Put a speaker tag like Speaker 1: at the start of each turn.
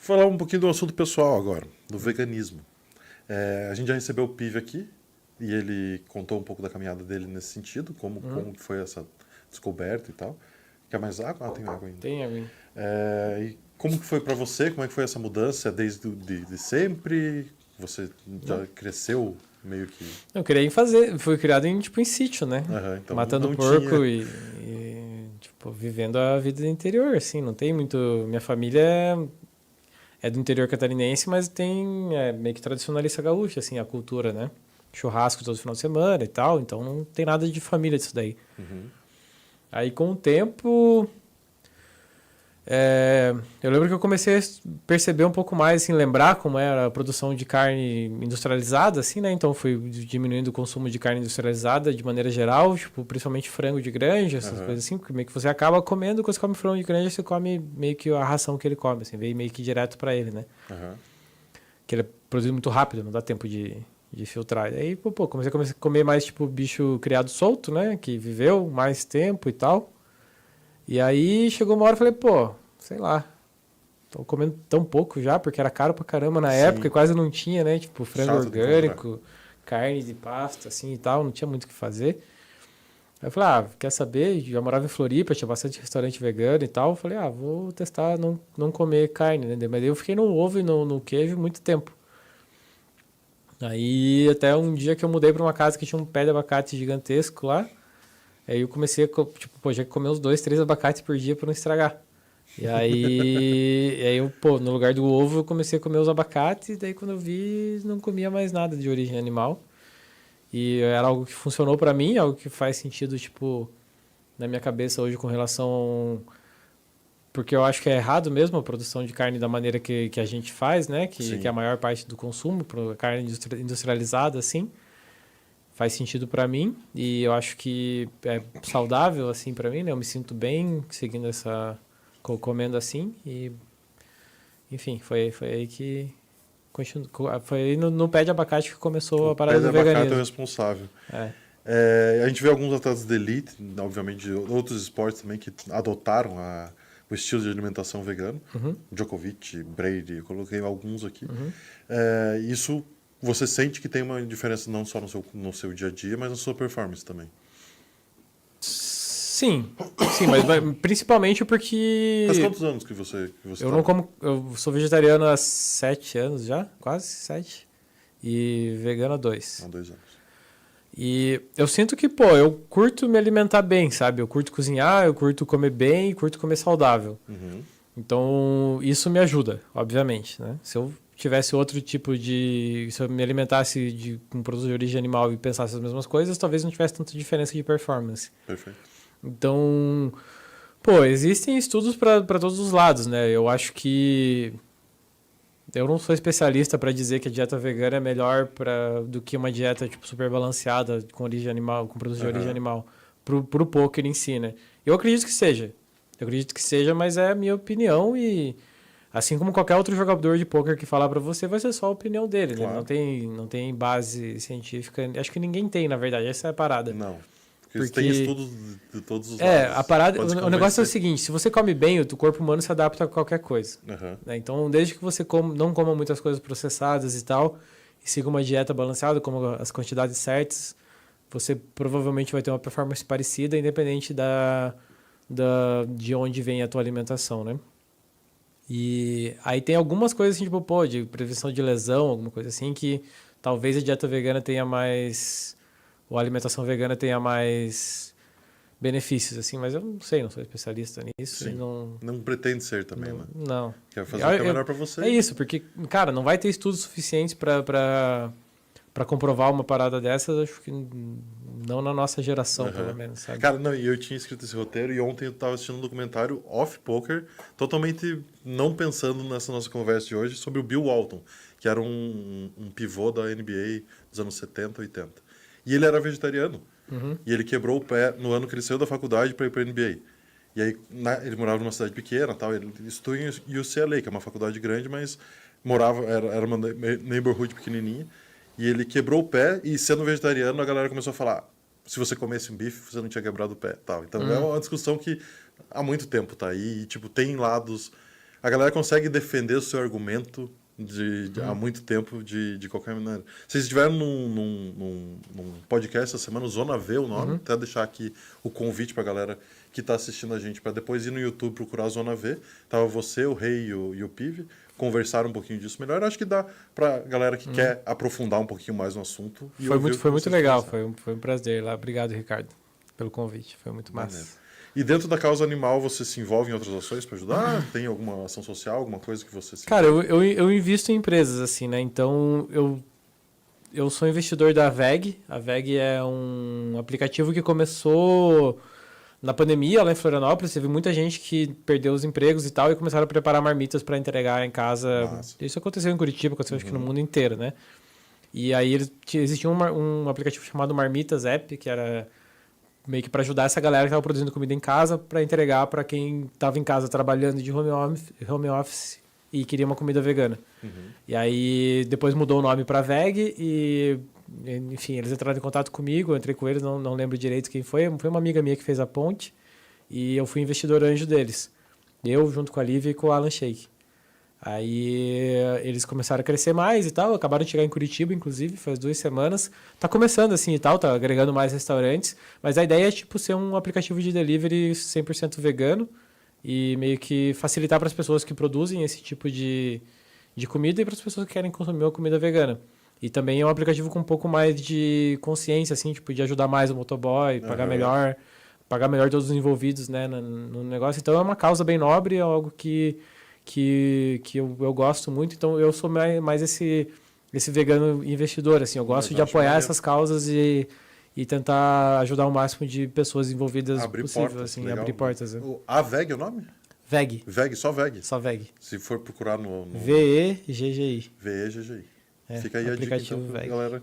Speaker 1: Falar um pouquinho do assunto pessoal agora, do veganismo. A gente já recebeu o Pive aqui e ele contou um pouco da caminhada dele nesse sentido, como que foi essa descoberta e tal. Quer mais água? Ah, tem água ainda.
Speaker 2: Tem alguém.
Speaker 1: E como que foi para você? Como é que foi essa mudança? Desde de sempre? Você já cresceu meio que...
Speaker 2: Eu queria fazer, fui criado em sítio, né?
Speaker 1: Então
Speaker 2: Matando
Speaker 1: não
Speaker 2: porco
Speaker 1: tinha...
Speaker 2: tipo, vivendo a vida do interior, assim, não tem muito... Minha família é do interior catarinense, mas tem meio que tradicionalista gaúcha, assim, a cultura, né? Churrasco todo final de semana e tal, então não tem nada de família disso daí.
Speaker 1: Uhum.
Speaker 2: Aí com o tempo... eu lembro que eu comecei a perceber um pouco mais, assim, lembrar como era a produção de carne industrializada, assim, né? Então fui diminuindo o consumo de carne industrializada de maneira geral, tipo, principalmente frango de granja, essas coisas assim, porque meio que você acaba comendo, quando você come frango de granja, você come meio que a ração que ele come, assim, veio meio que direto para ele, né? Que ele é produzido muito rápido, não dá tempo de filtrar. E aí, comecei a comer mais, tipo, bicho criado solto, né? Que viveu mais tempo e tal. E aí chegou uma hora e falei, sei lá, tô comendo tão pouco já, porque era caro pra caramba na época e quase não tinha, né? Tipo, frango
Speaker 1: Chato de
Speaker 2: orgânico, carne de pasta, assim e tal, não tinha muito o que fazer. Aí eu falei, quer saber? Já morava em Floripa, tinha bastante restaurante vegano e tal. Eu falei, vou testar não comer carne, né? Mas eu fiquei no ovo e no queijo muito tempo. Aí até um dia que eu mudei pra uma casa que tinha um pé de abacate gigantesco lá. Aí eu comecei a já comer uns 2, 3 abacates por dia pra não estragar. E aí eu, no lugar do ovo, eu comecei a comer os abacates, e daí quando eu vi, não comia mais nada de origem animal. E era algo que funcionou pra mim, algo que faz sentido, tipo, na minha cabeça hoje com relação... Porque eu acho que é errado mesmo a produção de carne da maneira que a gente faz, né? Que é a maior parte do consumo, carne industrializada, assim. Faz sentido pra mim e eu acho que é saudável, assim, pra mim, né? Eu me sinto bem seguindo comendo assim e... Enfim, foi aí que... Foi aí no pé de abacate que começou a parada
Speaker 1: O pé
Speaker 2: do
Speaker 1: de abacate é o
Speaker 2: veganismo.
Speaker 1: responsável. A gente vê alguns atletas de elite, obviamente de outros esportes também, que adotaram o estilo de alimentação vegano. Djokovic, Brady, eu coloquei alguns aqui. Isso você sente que tem uma diferença não só no seu dia a dia, mas na sua performance também.
Speaker 2: Sim, mas principalmente porque...
Speaker 1: Faz quantos anos que você
Speaker 2: eu sou vegetariano há 7 anos já, quase 7, e vegano há 2.
Speaker 1: Há 2 anos.
Speaker 2: E eu sinto que, eu curto me alimentar bem, sabe? Eu curto cozinhar, eu curto comer bem e curto comer saudável. Então, isso me ajuda, obviamente, né? Se eu tivesse outro tipo de... Se eu me alimentasse com produtos de origem animal e pensasse as mesmas coisas, talvez não tivesse tanta diferença de performance.
Speaker 1: Perfeito.
Speaker 2: Então, existem estudos para todos os lados, né? Eu acho que... Eu não sou especialista para dizer que a dieta vegana é melhor do que uma dieta tipo super balanceada com origem animal, com produtos de origem animal, pro poker em si, né? Eu acredito que seja. Mas é a minha opinião e assim como qualquer outro jogador de poker que falar para você, vai ser só a opinião dele,
Speaker 1: Claro.
Speaker 2: né? Não tem base científica. Acho que ninguém tem, na verdade. Essa é a parada.
Speaker 1: Não. Porque tem estudos de todos os lados.
Speaker 2: A parada, o negócio é o seguinte, se você come bem, o teu corpo humano se adapta a qualquer coisa. Né? Então, desde que você não coma muitas coisas processadas e tal, e siga uma dieta balanceada, coma as quantidades certas, você provavelmente vai ter uma performance parecida, independente de onde vem a tua alimentação, né? E aí tem algumas coisas assim, tipo, de prevenção de lesão, alguma coisa assim, que talvez a dieta vegana tenha mais... ou a alimentação vegana tenha mais benefícios, assim, mas eu não sei, não sou especialista nisso.
Speaker 1: Sim. Não pretende ser também, né?
Speaker 2: Não.
Speaker 1: Quer fazer o que é melhor pra você.
Speaker 2: É isso, porque, cara, não vai ter estudos suficientes pra comprovar uma parada dessas, acho que não na nossa geração, pelo menos, sabe?
Speaker 1: Cara, não, e eu tinha escrito esse roteiro e ontem eu tava assistindo um documentário off-poker, totalmente não pensando nessa nossa conversa de hoje, sobre o Bill Walton, que era um pivô da NBA dos anos 70, 80. E ele era vegetariano. E ele quebrou o pé no ano que ele saiu da faculdade para ir para a NBA. E aí ele morava numa cidade pequena, tal. Ele estudou em UCLA, que é uma faculdade grande, mas era uma neighborhood pequenininha. E ele quebrou o pé e, sendo vegetariano, a galera começou a falar: se você comesse um bife, você não tinha quebrado o pé, tal. Então é uma discussão que há muito tempo tá aí. E, tipo, tem lados a galera consegue defender o seu argumento há muito tempo de qualquer maneira. Vocês estiveram num podcast essa semana, Zona V, o nome. Até deixar aqui o convite pra galera que tá assistindo a gente para depois ir no YouTube procurar Zona V. Tava você, o Rei e o Pive. Conversaram um pouquinho disso melhor. Acho que dá pra galera que quer aprofundar um pouquinho mais no assunto.
Speaker 2: Foi muito legal, foi um prazer lá. Obrigado, Ricardo, pelo convite. Foi muito massa.
Speaker 1: E dentro da causa animal, você se envolve em outras ações para ajudar? Tem alguma ação social, alguma coisa que você se
Speaker 2: Cara, eu invisto em empresas, assim, né? Então, eu sou investidor da VEG. A VEG é um aplicativo que começou na pandemia lá em Florianópolis. Teve muita gente que perdeu os empregos e tal e começaram a preparar marmitas para entregar em casa.
Speaker 1: Nossa.
Speaker 2: Isso aconteceu em Curitiba, aconteceu acho que no mundo inteiro, né? E aí existia um aplicativo chamado Marmitas App, que era meio que para ajudar essa galera que estava produzindo comida em casa para entregar para quem estava em casa trabalhando de home office e queria uma comida vegana. E aí depois mudou o nome para VEG e, enfim, eles entraram em contato comigo, eu entrei com eles, não lembro direito quem foi. Foi uma amiga minha que fez a ponte e eu fui investidor anjo deles. Eu, junto com a Lívia e com o Alan Sheik. Aí eles começaram a crescer mais e tal, acabaram de chegar em Curitiba, inclusive, faz 2 semanas. Tá começando assim e tal, tá agregando mais restaurantes, mas a ideia é tipo ser um aplicativo de delivery 100% vegano e meio que facilitar para as pessoas que produzem esse tipo de comida e para as pessoas que querem consumir uma comida vegana. E também é um aplicativo com um pouco mais de consciência, assim, tipo, de ajudar mais o motoboy, pagar melhor todos os envolvidos, né, no negócio. Então é uma causa bem nobre, é algo que eu gosto muito, então eu sou mais esse vegano investidor, assim, eu gosto de apoiar essas causas e tentar ajudar o máximo de pessoas envolvidas possível,
Speaker 1: portas,
Speaker 2: assim,
Speaker 1: legal.
Speaker 2: abrir portas.
Speaker 1: A VEG é o nome?
Speaker 2: VEG.
Speaker 1: VEG, só VEG.
Speaker 2: Só VEG.
Speaker 1: Se for procurar no
Speaker 2: VEGGI.
Speaker 1: VEGGI.
Speaker 2: É,
Speaker 1: Fica aí a dica, então,
Speaker 2: aplicativo
Speaker 1: pra
Speaker 2: VEG.
Speaker 1: galera